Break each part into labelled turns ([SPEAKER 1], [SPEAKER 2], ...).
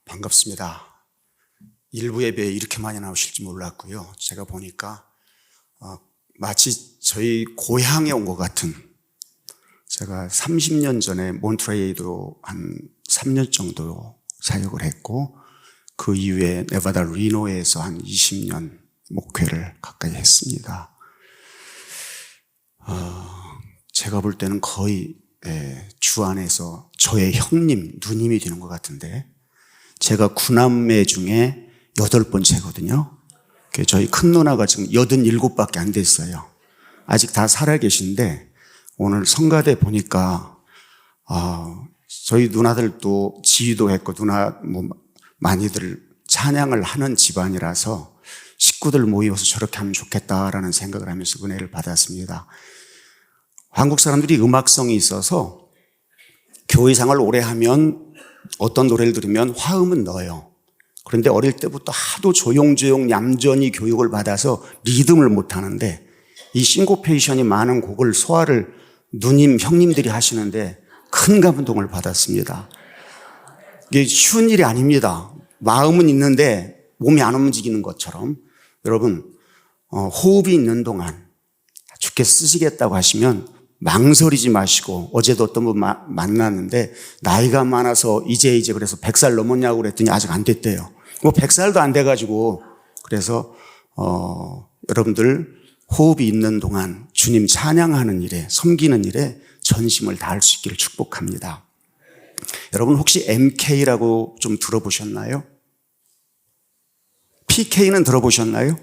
[SPEAKER 1] 반갑습니다. 일부 예배에 이렇게 많이 나오실지 몰랐고요. 제가 보니까 마치 저희 고향에 온 것 같은, 제가 30년 전에 몬트레이도 한 3년 정도 사역을 했고 그 이후에 네바다 리노에서 한 20년 목회를 가까이 했습니다. 제가 볼 때는 거의 주 안에서 저의 형님, 누님이 되는 것 같은데, 제가 9남매 중에 8번째거든요. 저희 큰 누나가 지금 87밖에 안 됐어요. 아직 다 살아계신데, 오늘 성가대 보니까 저희 누나들도 지휘도 했고 많이들 찬양을 하는 집안이라서 식구들 모여서 저렇게 하면 좋겠다라는 생각을 하면서 은혜를 받았습니다. 한국 사람들이 음악성이 있어서 교회생활 오래 하면 어떤 노래를 들으면 화음은 넣어요. 그런데 어릴 때부터 하도 조용조용 얌전히 교육을 받아서 리듬을 못 하는데, 이 싱코페이션이 많은 곡을 소화를 누님, 형님들이 하시는데 큰 감동을 받았습니다. 이게 쉬운 일이 아닙니다. 마음은 있는데 몸이 안 움직이는 것처럼, 여러분 호흡이 있는 동안 주께 쓰시겠다고 하시면 망설이지 마시고, 어제도 어떤 분 만났는데 나이가 많아서 이제 그래서 100살 넘었냐고 그랬더니 아직 안 됐대요. 100살도 안 돼가지고, 그래서 여러분들 호흡이 있는 동안 주님 찬양하는 일에, 섬기는 일에 전심을 다할 수 있기를 축복합니다. 여러분 혹시 MK라고 좀 들어보셨나요? PK는 들어보셨나요?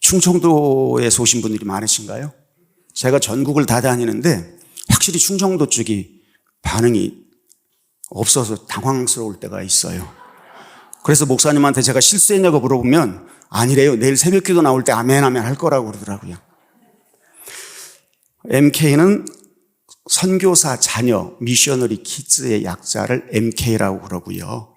[SPEAKER 1] 충청도에서 오신 분들이 많으신가요? 제가 전국을 다 다니는데 확실히 충청도 쪽이 반응이 없어서 당황스러울 때가 있어요. 그래서 목사님한테 제가 실수했냐고 물어보면 아니래요. 내일 새벽기도 나올 때 아멘 아멘 할 거라고 그러더라고요. MK는 선교사 자녀, 미셔너리 키즈의 약자를 MK라고 그러고요.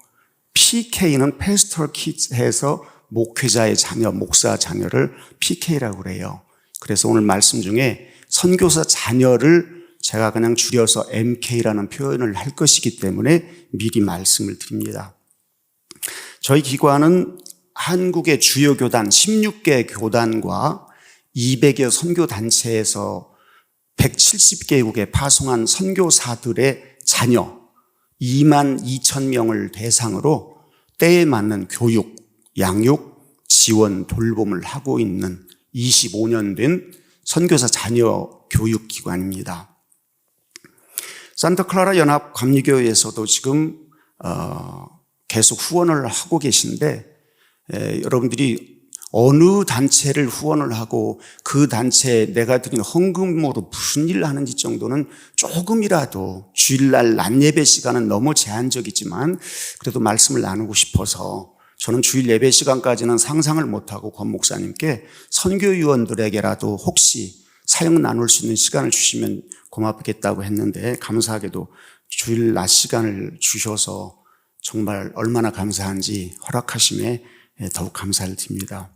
[SPEAKER 1] PK는 패스토럴 키즈 해서 목회자의 자녀, 목사 자녀를 PK라고 그래요. 그래서 오늘 말씀 중에 선교사 자녀를 제가 그냥 줄여서 MK라는 표현을 할 것이기 때문에 미리 말씀을 드립니다. 저희 기관은 한국의 주요 교단 16개 교단과 200여 선교단체에서 170개국에 파송한 선교사들의 자녀 2만 2천 명을 대상으로 때에 맞는 교육, 양육, 지원, 돌봄을 하고 있는 25년 된 선교사 자녀 교육기관입니다. 산타클라라 연합 감리교회에서도 지금 계속 후원을 하고 계신데, 여러분들이 어느 단체를 후원을 하고 그 단체에 내가 드린 헌금으로 무슨 일을 하는지 정도는 조금이라도, 주일날 낮 예배 시간은 너무 제한적이지만 그래도 말씀을 나누고 싶어서 저는 주일 예배 시간까지는 상상을 못하고 권 목사님께 선교위원들에게라도 혹시 사역 나눌 수 있는 시간을 주시면 고맙겠다고 했는데, 감사하게도 주일 낮 시간을 주셔서 정말 얼마나 감사한지 허락하심에 더욱 감사를 드립니다.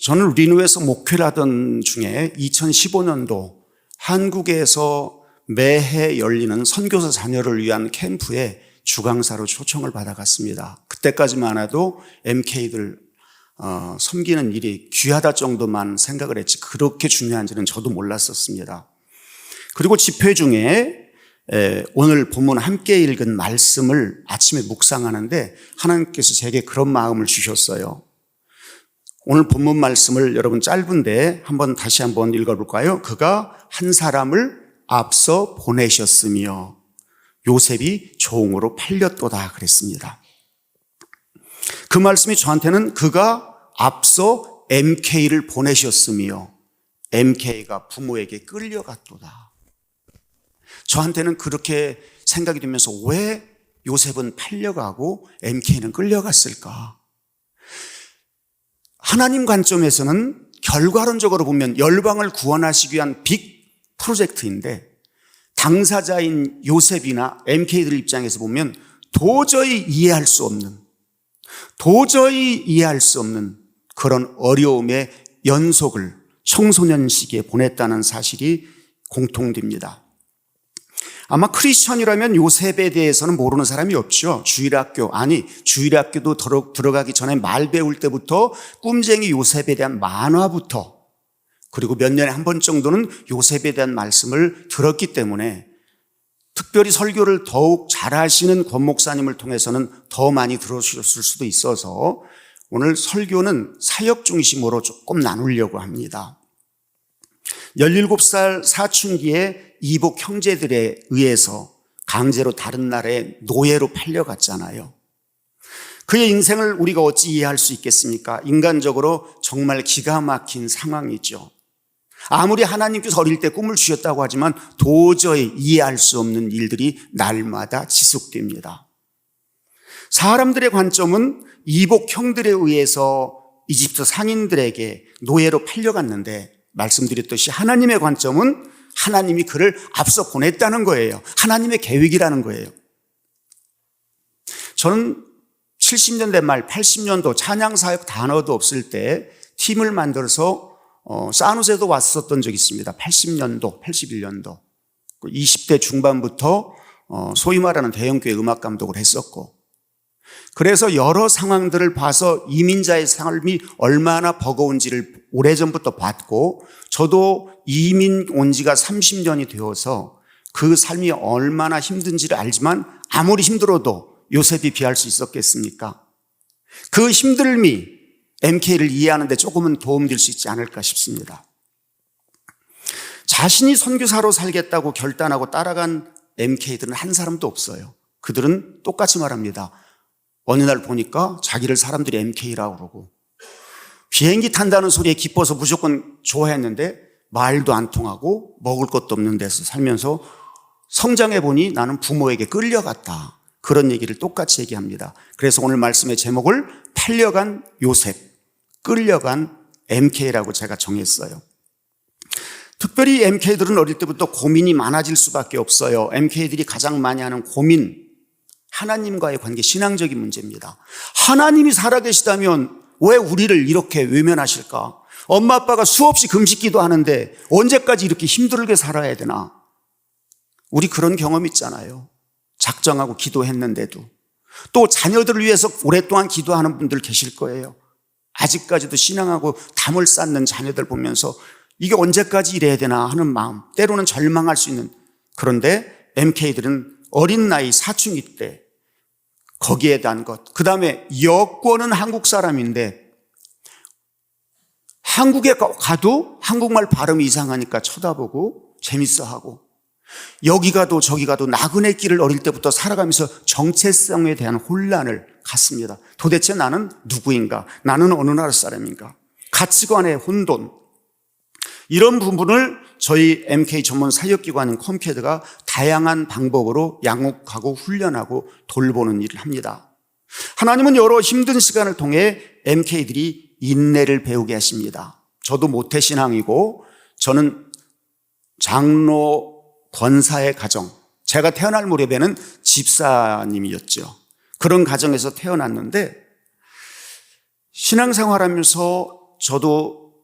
[SPEAKER 1] 저는 리노에서 목회를 하던 중에 2015년도 한국에서 매해 열리는 선교사 자녀를 위한 캠프에 주강사로 초청을 받아갔습니다. 그때까지만 해도 MK들 섬기는 일이 귀하다 정도만 생각을 했지 그렇게 중요한지는 저도 몰랐었습니다. 그리고 집회 중에 오늘 본문 함께 읽은 말씀을 아침에 묵상하는데 하나님께서 제게 그런 마음을 주셨어요. 오늘 본문 말씀을 여러분 짧은데 다시 한번 읽어볼까요? 그가 한 사람을 앞서 보내셨으며 요셉이 종으로 팔렸도다 그랬습니다. 그 말씀이 저한테는 그가 앞서 MK를 보내셨으며 MK가 부모에게 끌려갔도다. 저한테는 그렇게 생각이 되면서 왜 요셉은 팔려가고 MK는 끌려갔을까? 하나님 관점에서는 결과론적으로 보면 열방을 구원하시기 위한 빅 프로젝트인데, 당사자인 요셉이나 MK들 입장에서 보면 도저히 이해할 수 없는 그런 어려움의 연속을 청소년 시기에 보냈다는 사실이 공통됩니다. 아마 크리스천이라면 요셉에 대해서는 모르는 사람이 없죠. 주일학교도 들어가기 전에 말 배울 때부터 꿈쟁이 요셉에 대한 만화부터, 그리고 몇 년에 한 번 정도는 요셉에 대한 말씀을 들었기 때문에 특별히 설교를 더욱 잘하시는 권 목사님을 통해서는 더 많이 들으셨을 수도 있어서 오늘 설교는 사역 중심으로 조금 나누려고 합니다. 17살 사춘기에 이복 형제들에 의해서 강제로 다른 나라에 노예로 팔려갔잖아요. 그의 인생을 우리가 어찌 이해할 수 있겠습니까? 인간적으로 정말 기가 막힌 상황이죠. 아무리 하나님께서 어릴 때 꿈을 주셨다고 하지만 도저히 이해할 수 없는 일들이 날마다 지속됩니다. 사람들의 관점은 이복 형들에 의해서 이집트 상인들에게 노예로 팔려갔는데, 말씀드렸듯이 하나님의 관점은 하나님이 그를 앞서 보냈다는 거예요. 하나님의 계획이라는 거예요. 저는 70년대 말 80년도 찬양사역 단어도 없을 때 팀을 만들어서 사누세도 왔었던 적이 있습니다. 80년도, 81년도. 20대 중반부터 소위 말하는 대형교회 음악 감독을 했었고, 그래서 여러 상황들을 봐서 이민자의 삶이 얼마나 버거운지를 오래전부터 봤고, 저도 이민 온 지가 30년이 되어서 그 삶이 얼마나 힘든지를 알지만 아무리 힘들어도 요셉이 비할 수 있었겠습니까? 그 힘듦이 MK를 이해하는 데 조금은 도움될 수 있지 않을까 싶습니다. 자신이 선교사로 살겠다고 결단하고 따라간 MK들은 한 사람도 없어요. 그들은 똑같이 말합니다. 어느 날 보니까 자기를 사람들이 MK라고 그러고, 비행기 탄다는 소리에 기뻐서 무조건 좋아했는데 말도 안 통하고 먹을 것도 없는 데서 살면서 성장해 보니 나는 부모에게 끌려갔다. 그런 얘기를 똑같이 얘기합니다. 그래서 오늘 말씀의 제목을 팔려간 요셉, 끌려간 MK라고 제가 정했어요. 특별히 MK들은 어릴 때부터 고민이 많아질 수밖에 없어요. MK들이 가장 많이 하는 고민, 하나님과의 관계, 신앙적인 문제입니다. 하나님이 살아계시다면 왜 우리를 이렇게 외면하실까? 엄마 아빠가 수없이 금식기도 하는데 언제까지 이렇게 힘들게 살아야 되나? 우리 그런 경험 있잖아요. 작정하고 기도했는데도. 또 자녀들을 위해서 오랫동안 기도하는 분들 계실 거예요. 아직까지도 신앙하고 담을 쌓는 자녀들 보면서 이게 언제까지 이래야 되나 하는 마음, 때로는 절망할 수 있는. 그런데 MK들은 어린 나이 사춘기 때 거기에 대한 것, 그 다음에 여권은 한국 사람인데 한국에 가도 한국말 발음이 이상하니까 쳐다보고 재밌어하고, 여기 가도 저기 가도 나그네 길을 어릴 때부터 살아가면서 정체성에 대한 혼란을 갖습니다. 도대체 나는 누구인가? 나는 어느 나라 사람인가? 가치관의 혼돈. 이런 부분을 저희 MK 전문 사역기관인 컴캐드가 다양한 방법으로 양육하고 훈련하고 돌보는 일을 합니다. 하나님은 여러 힘든 시간을 통해 MK들이 인내를 배우게 하십니다. 저도 모태신앙이고, 저는 장로 권사의 가정, 제가 태어날 무렵에는 집사님이었죠. 그런 가정에서 태어났는데, 신앙생활하면서 저도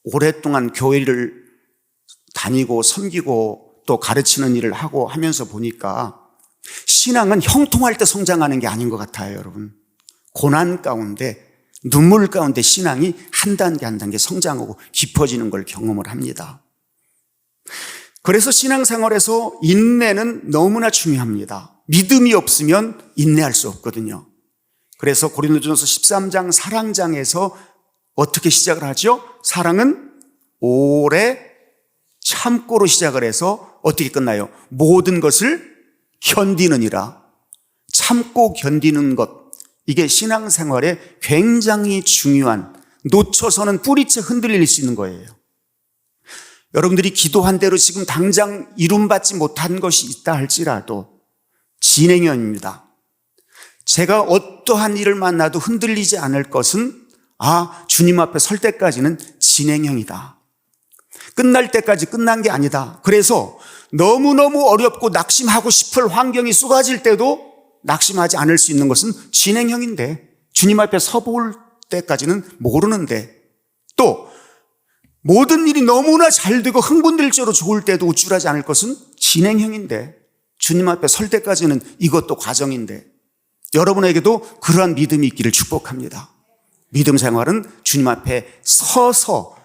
[SPEAKER 1] 오랫동안 교회를 다니고 섬기고 또 가르치는 일을 하고 하면서 보니까 신앙은 형통할 때 성장하는 게 아닌 것 같아요, 여러분. 고난 가운데, 눈물 가운데 신앙이 한 단계 한 단계 성장하고 깊어지는 걸 경험을 합니다. 그래서 신앙생활에서 인내는 너무나 중요합니다. 믿음이 없으면 인내할 수 없거든요. 그래서 고린도전서 13장 사랑장에서 어떻게 시작을 하죠? 사랑은 오래 참고로 시작을 해서 어떻게 끝나요? 모든 것을 견디느니라. 참고 견디는 것, 이게 신앙생활에 굉장히 중요한, 놓쳐서는 뿌리채 흔들릴 수 있는 거예요. 여러분들이 기도한 대로 지금 당장 이룸받지 못한 것이 있다 할지라도 진행형입니다. 제가 어떠한 일을 만나도 흔들리지 않을 것은, 주님 앞에 설 때까지는 진행형이다. 끝날 때까지 끝난 게 아니다. 그래서 너무너무 어렵고 낙심하고 싶을 환경이 쏟아질 때도 낙심하지 않을 수 있는 것은 진행형인데, 주님 앞에 서볼 때까지는 모르는데, 또 모든 일이 너무나 잘 되고 흥분될 대로 좋을 때도 우쭐하지 않을 것은 진행형인데, 주님 앞에 설 때까지는 이것도 과정인데, 여러분에게도 그러한 믿음이 있기를 축복합니다. 믿음 생활은 주님 앞에 서서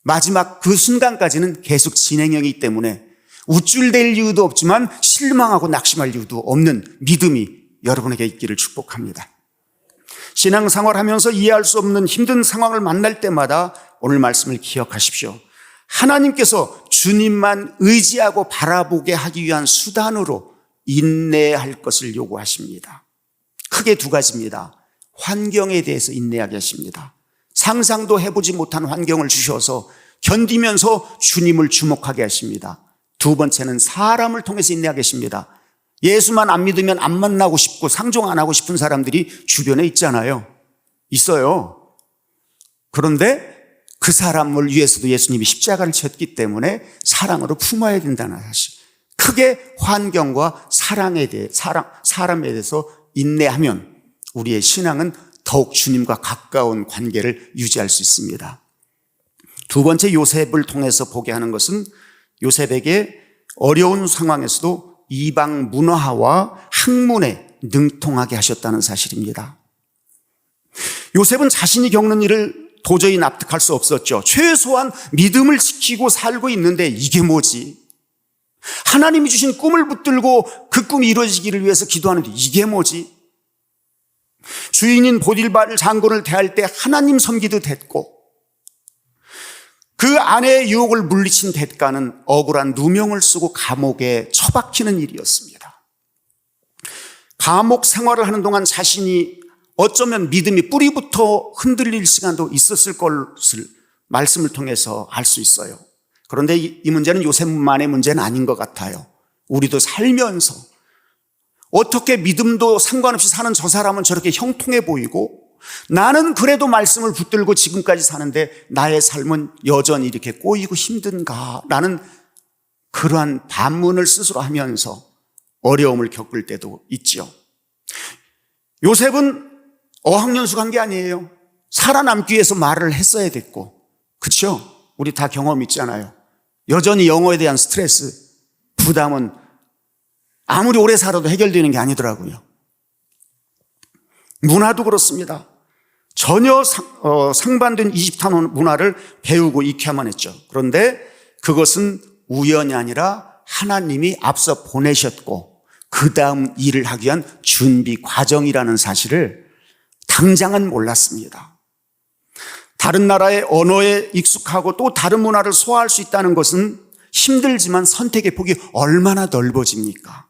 [SPEAKER 1] 마지막 그 순간까지는 계속 진행형이기 때문에 우쭐댈 이유도 없지만 실망하고 낙심할 이유도 없는 믿음이 여러분에게 있기를 축복합니다. 신앙생활 하면서 이해할 수 없는 힘든 상황을 만날 때마다 오늘 말씀을 기억하십시오. 하나님께서 주님만 의지하고 바라보게 하기 위한 수단으로 인내할 것을 요구하십니다. 크게 두 가지입니다. 환경에 대해서 인내하게 하십니다. 상상도 해보지 못한 환경을 주셔서 견디면서 주님을 주목하게 하십니다. 두 번째는 사람을 통해서 인내하게 하십니다. 예수만 안 믿으면 안 만나고 싶고 상종 안 하고 싶은 사람들이 주변에 있잖아요. 있어요. 그런데 그 사람을 위해서도 예수님이 십자가를 졌기 때문에 사랑으로 품어야 된다는 사실. 크게 환경과 사람에 대해서 인내하면 우리의 신앙은 더욱 주님과 가까운 관계를 유지할 수 있습니다. 두 번째, 요셉을 통해서 보게 하는 것은 요셉에게 어려운 상황에서도 이방 문화와 학문에 능통하게 하셨다는 사실입니다. 요셉은 자신이 겪는 일을 도저히 납득할 수 없었죠. 최소한 믿음을 지키고 살고 있는데 이게 뭐지? 하나님이 주신 꿈을 붙들고 그 꿈이 이루어지기를 위해서 기도하는데 이게 뭐지? 주인인 보딜발 장군을 대할 때 하나님 섬기도 됐고 그 아내의 유혹을 물리친 대가는 억울한 누명을 쓰고 감옥에 처박히는 일이었습니다. 감옥 생활을 하는 동안 자신이 어쩌면 믿음이 뿌리부터 흔들릴 시간도 있었을 것을 말씀을 통해서 알 수 있어요. 그런데 이 문제는 요셉만의 문제는 아닌 것 같아요. 우리도 살면서 어떻게 믿음도 상관없이 사는 저 사람은 저렇게 형통해 보이고 나는 그래도 말씀을 붙들고 지금까지 사는데 나의 삶은 여전히 이렇게 꼬이고 힘든가? 라는 그러한 반문을 스스로 하면서 어려움을 겪을 때도 있죠. 요셉은 어학연수한 게 아니에요. 살아남기 위해서 말을 했어야 됐고, 그렇죠? 우리 다 경험 있잖아요. 여전히 영어에 대한 스트레스, 부담은 아무리 오래 살아도 해결되는 게 아니더라고요. 문화도 그렇습니다. 전혀 상반된 이집트 문화를 배우고 익혀야만 했죠. 그런데 그것은 우연이 아니라 하나님이 앞서 보내셨고 그 다음 일을 하기 위한 준비 과정이라는 사실을 당장은 몰랐습니다. 다른 나라의 언어에 익숙하고 또 다른 문화를 소화할 수 있다는 것은 힘들지만 선택의 폭이 얼마나 넓어집니까?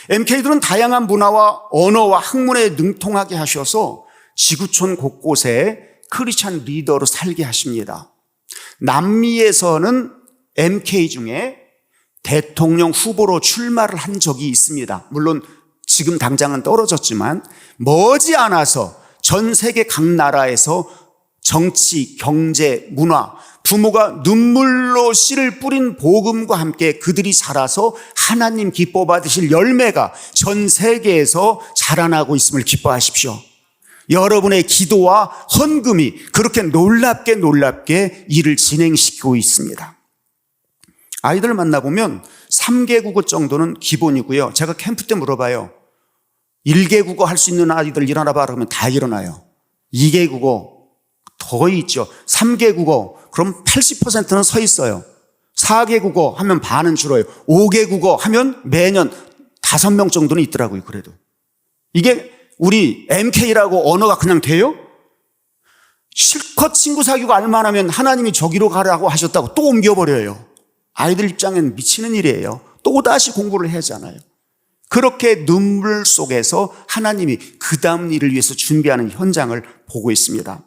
[SPEAKER 1] MK들은 다양한 문화와 언어와 학문에 능통하게 하셔서 지구촌 곳곳에 크리스찬 리더로 살게 하십니다. 남미에서는 MK 중에 대통령 후보로 출마를 한 적이 있습니다. 물론 지금 당장은 떨어졌지만 머지않아서 전 세계 각 나라에서 정치, 경제, 문화, 부모가 눈물로 씨를 뿌린 복음과 함께 그들이 자라서 하나님 기뻐 받으실 열매가 전 세계에서 자라나고 있음을 기뻐하십시오. 여러분의 기도와 헌금이 그렇게 놀랍게 일을 진행시키고 있습니다. 아이들 만나보면 3개 국어 정도는 기본이고요. 제가 캠프 때 물어봐요. 1개 국어 할 수 있는 아이들 일어나봐 그러면 다 일어나요. 2개 국어 더 있죠. 3개 국어 그럼 80%는 서 있어요. 4개 국어 하면 반은 줄어요. 5개 국어 하면 매년 5명 정도는 있더라고요. 그래도 이게 우리 MK라고 언어가 그냥 돼요? 실컷 친구 사귀고 알만하면 하나님이 저기로 가라고 하셨다고 또 옮겨버려요. 아이들 입장에는 미치는 일이에요. 또다시 공부를 해야 하잖아요. 그렇게 눈물 속에서 하나님이 그 다음 일을 위해서 준비하는 현장을 보고 있습니다.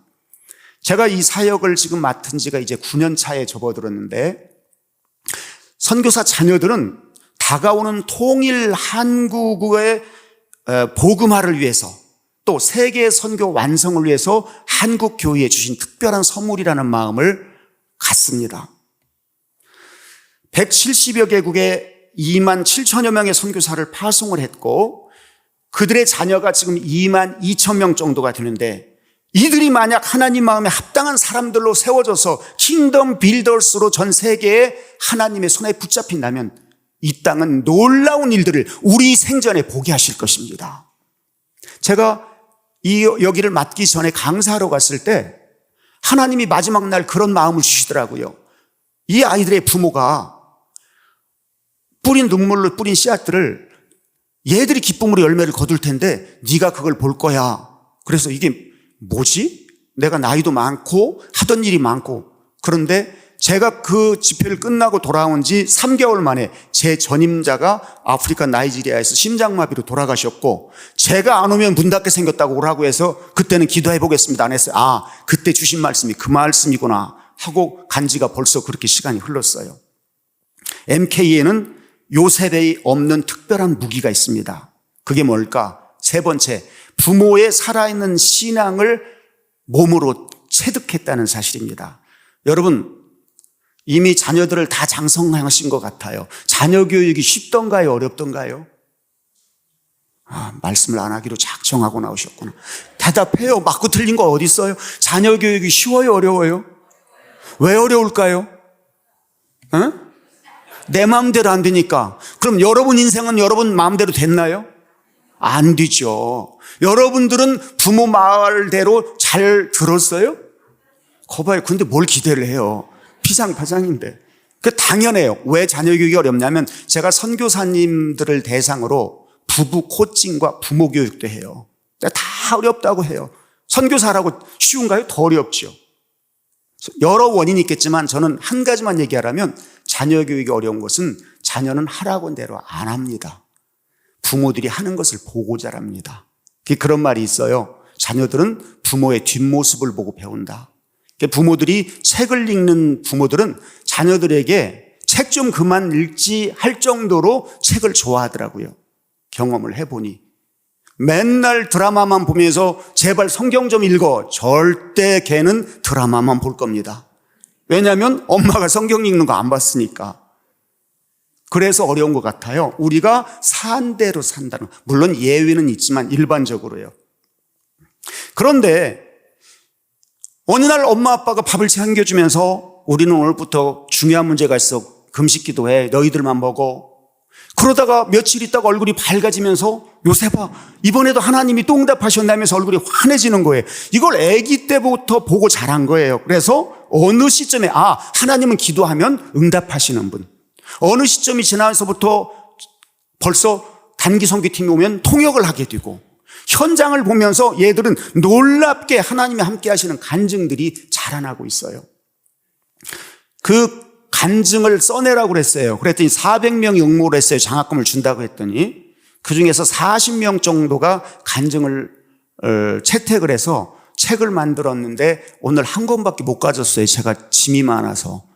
[SPEAKER 1] 제가 이 사역을 지금 맡은 지가 이제 9년 차에 접어들었는데 선교사 자녀들은 다가오는 통일 한국의 복음화를 위해서 또 세계 선교 완성을 위해서 한국 교회에 주신 특별한 선물이라는 마음을 갖습니다. 170여 개국에 2만 7천여 명의 선교사를 파송을 했고 그들의 자녀가 지금 2만 2천 명 정도가 되는데 이들이 만약 하나님 마음에 합당한 사람들로 세워져서 킹덤 빌더스로 전 세계에 하나님의 손에 붙잡힌다면 이 땅은 놀라운 일들을 우리 생전에 보게 하실 것입니다. 제가 여기를 맡기 전에 강사하러 갔을 때 하나님이 마지막 날 그런 마음을 주시더라고요. 이 아이들의 부모가 뿌린 눈물로 뿌린 씨앗들을 얘들이 기쁨으로 열매를 거둘 텐데 네가 그걸 볼 거야. 그래서 이게 뭐지? 내가 나이도 많고 하던 일이 많고, 그런데 제가 그 집회를 끝나고 돌아온 지 3개월 만에 제 전임자가 아프리카 나이지리아에서 심장마비로 돌아가셨고, 제가 안 오면 문 닫게 생겼다고 오라고 해서 그때는 기도해 보겠습니다 안 했어요. 아, 그때 주신 말씀이 그 말씀이구나 하고 간 지가 벌써 그렇게 시간이 흘렀어요. MK에는 요셉에 없는 특별한 무기가 있습니다. 그게 뭘까? 세 번째, 부모의 살아있는 신앙을 몸으로 체득했다는 사실입니다. 여러분, 이미 자녀들을 다 장성하신 것 같아요. 자녀 교육이 쉽던가요? 어렵던가요? 말씀을 안 하기로 작정하고 나오셨구나. 대답해요. 맞고 틀린 거 어디 있어요? 자녀 교육이 쉬워요? 어려워요? 왜 어려울까요? 응? 내 마음대로 안 되니까. 그럼 여러분 인생은 여러분 마음대로 됐나요? 안 되죠. 여러분들은 부모 말대로 잘 들었어요? 거봐요. 근데 뭘 기대를 해요? 피상파상인데. 그 당연해요. 왜 자녀 교육이 어렵냐면 제가 선교사님들을 대상으로 부부 코칭과 부모 교육도 해요. 다 어렵다고 해요. 선교사라고 쉬운가요? 더 어렵죠. 여러 원인이 있겠지만 저는 한 가지만 얘기하라면 자녀 교육이 어려운 것은 자녀는 하라고 한 대로 안 합니다. 부모들이 하는 것을 보고 자랍니다. 그런 말이 있어요. 자녀들은 부모의 뒷모습을 보고 배운다. 부모들이 책을 읽는 부모들은 자녀들에게 책 좀 그만 읽지 할 정도로 책을 좋아하더라고요. 경험을 해보니. 맨날 드라마만 보면서 제발 성경 좀 읽어. 절대 걔는 드라마만 볼 겁니다. 왜냐하면 엄마가 성경 읽는 거 안 봤으니까. 그래서 어려운 것 같아요. 우리가 산 대로 산다는, 물론 예외는 있지만 일반적으로요. 그런데 어느 날 엄마 아빠가 밥을 챙겨주면서 우리는 오늘부터 중요한 문제가 있어. 금식 기도해. 너희들만 먹어. 그러다가 며칠 있다가 얼굴이 밝아지면서 요셉아, 이번에도 하나님이 또 응답하셨다면서 얼굴이 환해지는 거예요. 이걸 아기 때부터 보고 자란 거예요. 그래서 어느 시점에 하나님은 기도하면 응답하시는 분. 어느 시점이 지나서부터 벌써 단기 선교팀이 오면 통역을 하게 되고, 현장을 보면서 얘들은 놀랍게 하나님이 함께 하시는 간증들이 자라나고 있어요. 그 간증을 써내라고 그랬어요. 그랬더니 400명이 응모를 했어요. 장학금을 준다고 했더니 그중에서 40명 정도가 간증을 채택을 해서 책을 만들었는데 오늘 한 권밖에 못 가졌어요. 제가 짐이 많아서.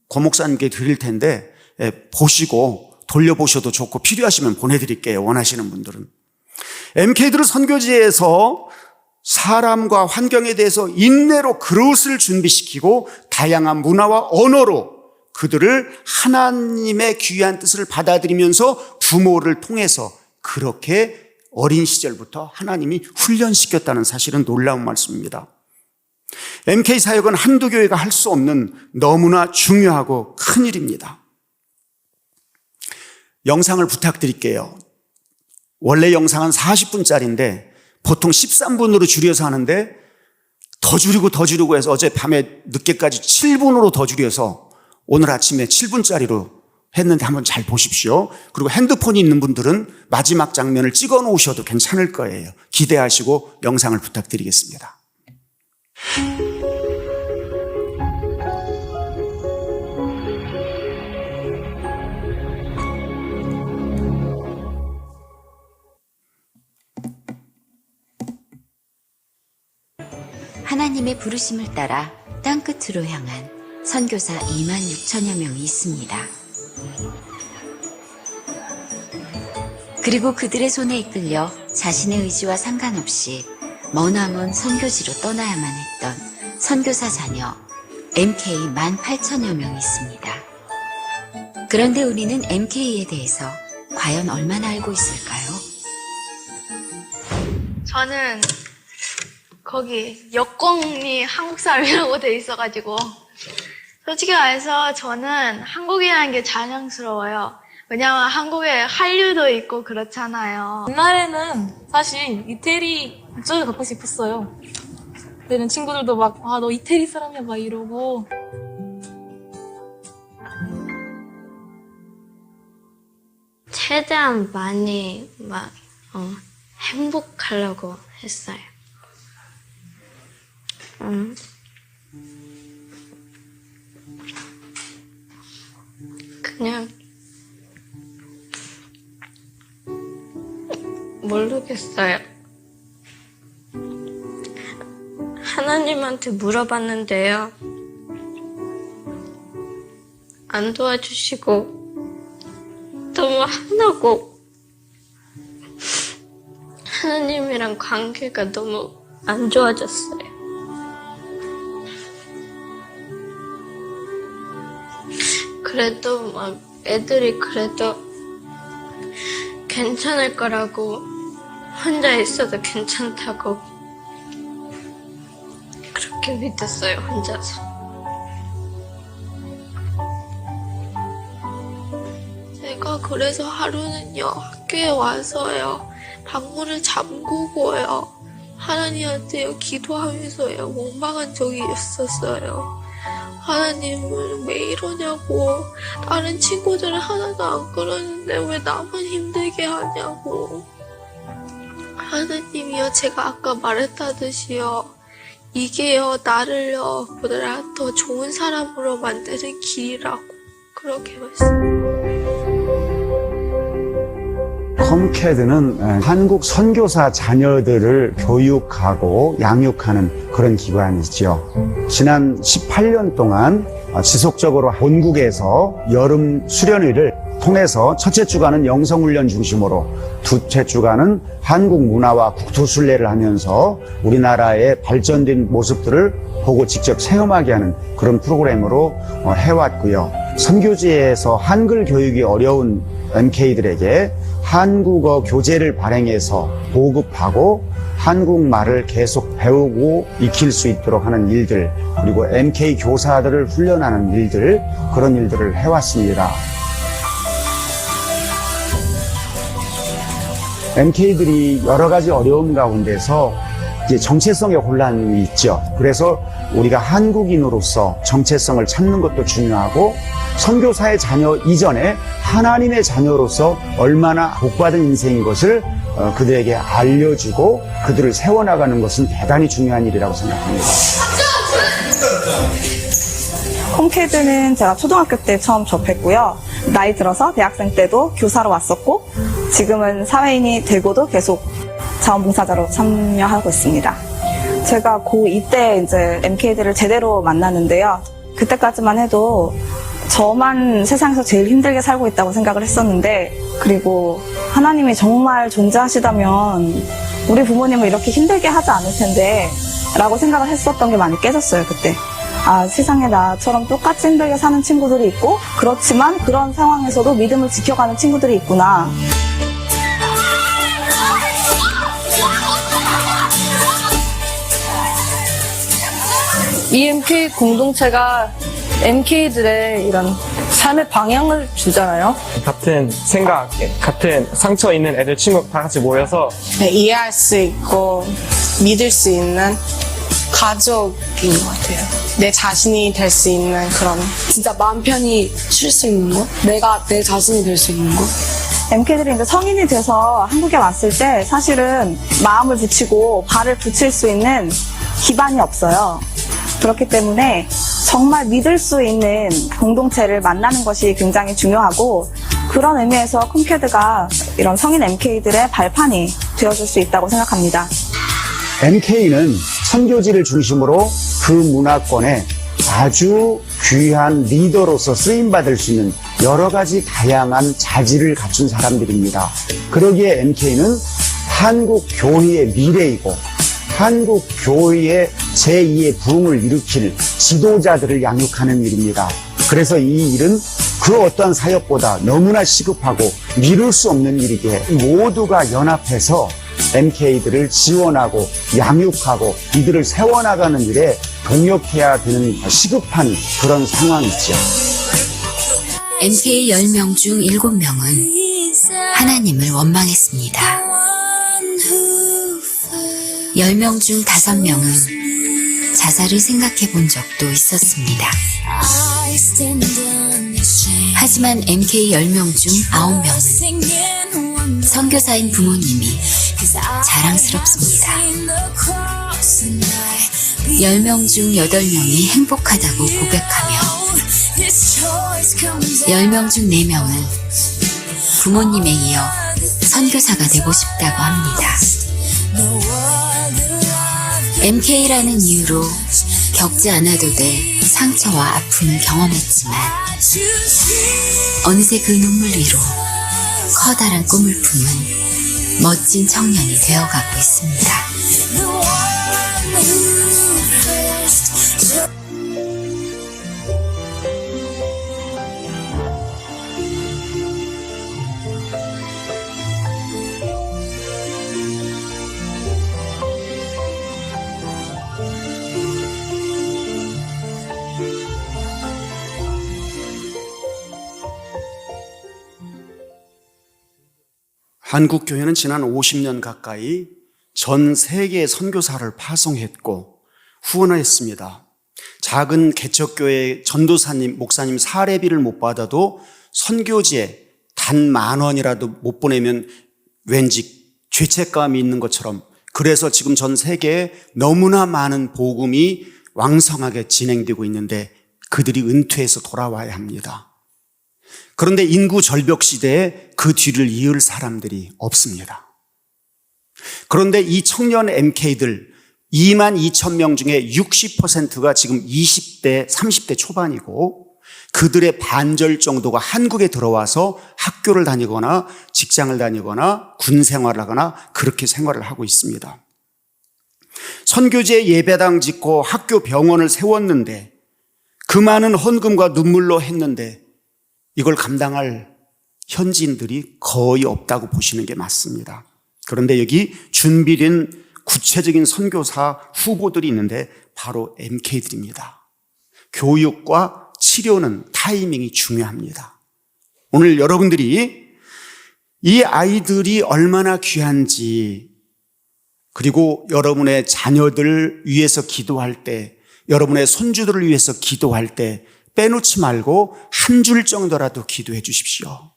[SPEAKER 1] 고 목사님께 드릴 텐데 보시고 돌려보셔도 좋고 필요하시면 보내드릴게요. 원하시는 분들은. MK들은 선교지에서 사람과 환경에 대해서 인내로 그릇을 준비시키고 다양한 문화와 언어로 그들을 하나님의 귀한 뜻을 받아들이면서 부모를 통해서 그렇게 어린 시절부터 하나님이 훈련시켰다는 사실은 놀라운 말씀입니다. MK 사역은 한두 교회가 할 수 없는 너무나 중요하고 큰 일입니다. 영상을 부탁드릴게요. 원래 영상은 40분짜리인데 보통 13분으로 줄여서 하는데 더 줄이고 해서 어제 밤에 늦게까지 7분으로 더 줄여서 오늘 아침에 7분짜리로 했는데 한번 잘 보십시오. 그리고 핸드폰이 있는 분들은 마지막 장면을 찍어 놓으셔도 괜찮을 거예요. 기대하시고 영상을 부탁드리겠습니다.
[SPEAKER 2] 하나님의 부르심을 따라 땅끝으로 향한 선교사 26,000여 명이 있습니다. 그리고 그들의 손에 이끌려 자신의 의지와 상관없이 머나먼 선교지로 떠나야만 했던 선교사 자녀 MK 18,000여 명이 있습니다. 그런데 우리는 MK에 대해서 과연 얼마나 알고 있을까요?
[SPEAKER 3] 저는 거기 여권이 한국 사람이라고 돼 있어가지고 솔직히 말해서 저는 한국이라는 게 자랑스러워요. 왜냐면 한국에 한류도 있고 그렇잖아요.
[SPEAKER 4] 옛날에는 사실 이태리 국적을 갖고 싶었어요. 그때는 친구들도 막, 아, 너 이태리 사람이야, 막 이러고.
[SPEAKER 5] 최대한 많이 행복하려고 했어요. 그냥 모르겠어요. 하나님한테 물어봤는데요. 안 도와주시고 너무 화나고 하나님이랑 관계가 너무 안 좋아졌어요. 그래도 막 애들이 그래도 괜찮을 거라고 혼자 있어도 괜찮다고 그렇게 믿었어요, 혼자서.
[SPEAKER 3] 제가 그래서 하루는요, 학교에 와서요, 방문을 잠그고요, 하나님한테요, 기도하면서요, 원망한 적이 있었어요. 하나님은 왜 이러냐고, 다른 친구들은 하나도 안 그러는데 왜 나만 힘들게 하냐고. 하나님이요, 제가 아까 말했다듯이요, 이게요, 나를요, 보다 더 좋은 사람으로 만드는 길이라고 그렇게 말씀.
[SPEAKER 1] 컴캐드는 한국 선교사 자녀들을 교육하고 양육하는 그런 기관이죠. 지난 18년 동안 지속적으로 본국에서 여름 수련회를 통해서 첫째 주간은 영성훈련 중심으로, 둘째 주간은 한국 문화와 국토순례를 하면서 우리나라의 발전된 모습들을 보고 직접 체험하게 하는 그런 프로그램으로 해왔고요. 선교지에서 한글 교육이 어려운 MK들에게 한국어 교재를 발행해서 보급하고 한국말을 계속 배우고 익힐 수 있도록 하는 일들, 그리고 MK 교사들을 훈련하는 일들, 그런 일들을 해왔습니다. MK들이 여러 가지 어려움 가운데서 이제 정체성의 혼란이 있죠. 그래서 우리가 한국인으로서 정체성을 찾는 것도 중요하고, 선교사의 자녀 이전에 하나님의 자녀로서 얼마나 복받은 인생인 것을 그들에게 알려주고 그들을 세워나가는 것은 대단히 중요한 일이라고 생각합니다.
[SPEAKER 6] 홈캐드는 제가 초등학교 때 처음 접했고요. 나이 들어서 대학생 때도 교사로 왔었고, 지금은 사회인이 되고도 계속 자원봉사자로 참여하고 있습니다. 제가 고2 때 이제 MK들을 제대로 만났는데요. 그때까지만 해도 저만 세상에서 제일 힘들게 살고 있다고 생각을 했었는데, 그리고 하나님이 정말 존재하시다면 우리 부모님을 이렇게 힘들게 하지 않을 텐데 라고 생각을 했었던 게 많이 깨졌어요, 그때. 아, 세상에 나처럼 똑같이 힘들게 사는 친구들이 있고, 그렇지만 그런 상황에서도 믿음을 지켜가는 친구들이 있구나.
[SPEAKER 7] EMK 공동체가 MK들의 이런 삶의 방향을 주잖아요.
[SPEAKER 8] 같은 생각, 같은 상처 있는 애들 친구 다 같이 모여서
[SPEAKER 9] 이해할 수 있고 믿을 수 있는 가족인 것 같아요. 내 자신이 될 수 있는 그런,
[SPEAKER 10] 진짜 마음 편히 쉴 수 있는 거? 내가 내 자신이 될 수 있는 거?
[SPEAKER 6] MK들이 이제 성인이 돼서 한국에 왔을 때 사실은 마음을 붙이고 발을 붙일 수 있는 기반이 없어요. 그렇기 때문에 정말 믿을 수 있는 공동체를 만나는 것이 굉장히 중요하고, 그런 의미에서 컴캐드가 이런 성인 MK들의 발판이 되어줄 수 있다고 생각합니다.
[SPEAKER 1] MK는 선교지를 중심으로 그 문화권에 아주 귀한 리더로서 쓰임받을 수 있는 여러 가지 다양한 자질을 갖춘 사람들입니다. 그러기에 MK는 한국 교회의 미래이고, 한국 교회의 제2의 부흥을 일으킬 지도자들을 양육하는 일입니다. 그래서 이 일은 그 어떠한 사역보다 너무나 시급하고 미룰 수 없는 일이기에 모두가 연합해서 MK들을 지원하고 양육하고 이들을 세워나가는 일에
[SPEAKER 11] 동역해야 되는 시급한 그런 상황이죠.
[SPEAKER 2] MK 10명 중 7명은 하나님을 원망했습니다. 10명 중 5명은 자살을 생각해 본 적도 있었습니다. 하지만 MK 10명 중 9명은 선교사인 부모님이 자랑스럽습니다. 10명 중 8명이 행복하다고 고백하며 10명 중 4명은 부모님에 이어 선교사가 되고 싶다고 합니다. MK라는 이유로 겪지 않아도 될 상처와 아픔을 경험했지만 어느새 그 눈물 위로 커다란 꿈을 품은 멋진 청년이 되어가고 있습니다.
[SPEAKER 1] 한국교회는 지난 50년 가까이 전 세계에 선교사를 파송했고 후원했습니다. 작은 개척교회 전도사님, 목사님 사례비를 못 받아도 선교지에 단 10,000원이라도 못 보내면 왠지 죄책감이 있는 것처럼, 그래서 지금 전 세계에 너무나 많은 복음이 왕성하게 진행되고 있는데 그들이 은퇴해서 돌아와야 합니다. 그런데 인구 절벽 시대에 그 뒤를 이을 사람들이 없습니다. 그런데 이 청년 MK들 22,000명 중에 60%가 지금 20대, 30대 초반이고 그들의 반절 정도가 한국에 들어와서 학교를 다니거나 직장을 다니거나 군 생활을 하거나 그렇게 생활을 하고 있습니다. 선교지에 예배당 짓고 학교 병원을 세웠는데 그 많은 헌금과 눈물로 했는데 이걸 감당할 현지인들이 거의 없다고 보시는 게 맞습니다. 그런데 여기 준비된 구체적인 선교사 후보들이 있는데 바로 MK들입니다. 교육과 치료는 타이밍이 중요합니다. 오늘 여러분들이 이 아이들이 얼마나 귀한지, 그리고 여러분의 자녀들 위해서 기도할 때, 여러분의 손주들을 위해서 기도할 때 빼놓지 말고 한 줄 정도라도 기도해 주십시오.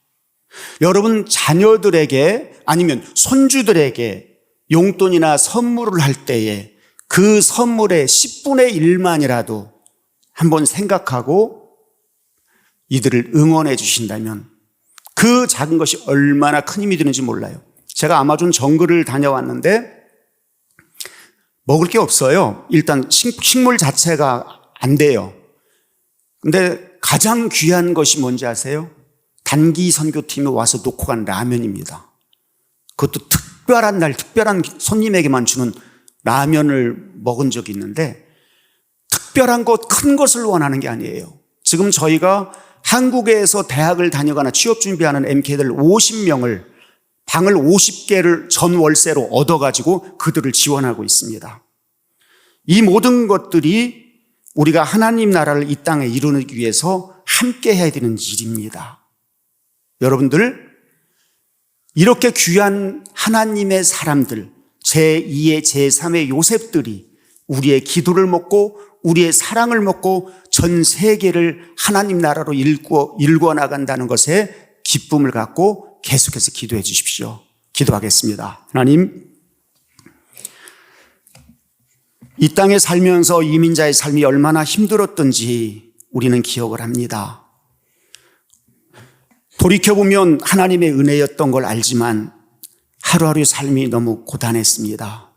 [SPEAKER 1] 여러분 자녀들에게 아니면 손주들에게 용돈이나 선물을 할 때에 그 선물의 10분의 1만이라도 한번 생각하고 이들을 응원해 주신다면 그 작은 것이 얼마나 큰 힘이 되는지 몰라요. 제가 아마존 정글을 다녀왔는데 먹을 게 없어요. 일단 식물 자체가 안 돼요. 근데 가장 귀한 것이 뭔지 아세요? 단기 선교팀이 와서 놓고 간 라면입니다. 그것도 특별한 날, 특별한 손님에게만 주는 라면을 먹은 적이 있는데 특별한 것, 큰 것을 원하는 게 아니에요. 지금 저희가 한국에서 대학을 다니거나 취업 준비하는 MK들 50명을 방을 50개를 전 월세로 얻어가지고 그들을 지원하고 있습니다. 이 모든 것들이 우리가 하나님 나라를 이 땅에 이루기 위해서 함께 해야 되는 일입니다. 여러분들, 이렇게 귀한 하나님의 사람들, 제2의 제3의 요셉들이 우리의 기도를 먹고 우리의 사랑을 먹고 전 세계를 하나님 나라로 일구어 나간다는 것에 기쁨을 갖고 계속해서 기도해 주십시오. 기도하겠습니다. 하나님, 이 땅에 살면서 이민자의 삶이 얼마나 힘들었던지 우리는 기억을 합니다. 돌이켜보면 하나님의 은혜였던 걸 알지만 하루하루의 삶이 너무 고단했습니다.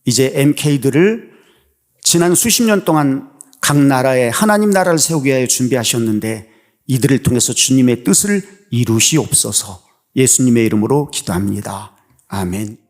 [SPEAKER 1] 이제 MK들을 지난 수십 년 동안 각 나라에 하나님 나라를 세우기 위해 준비하셨는데 이들을 통해서 주님의 뜻을 이루시옵소서. 예수님의 이름으로 기도합니다. 아멘.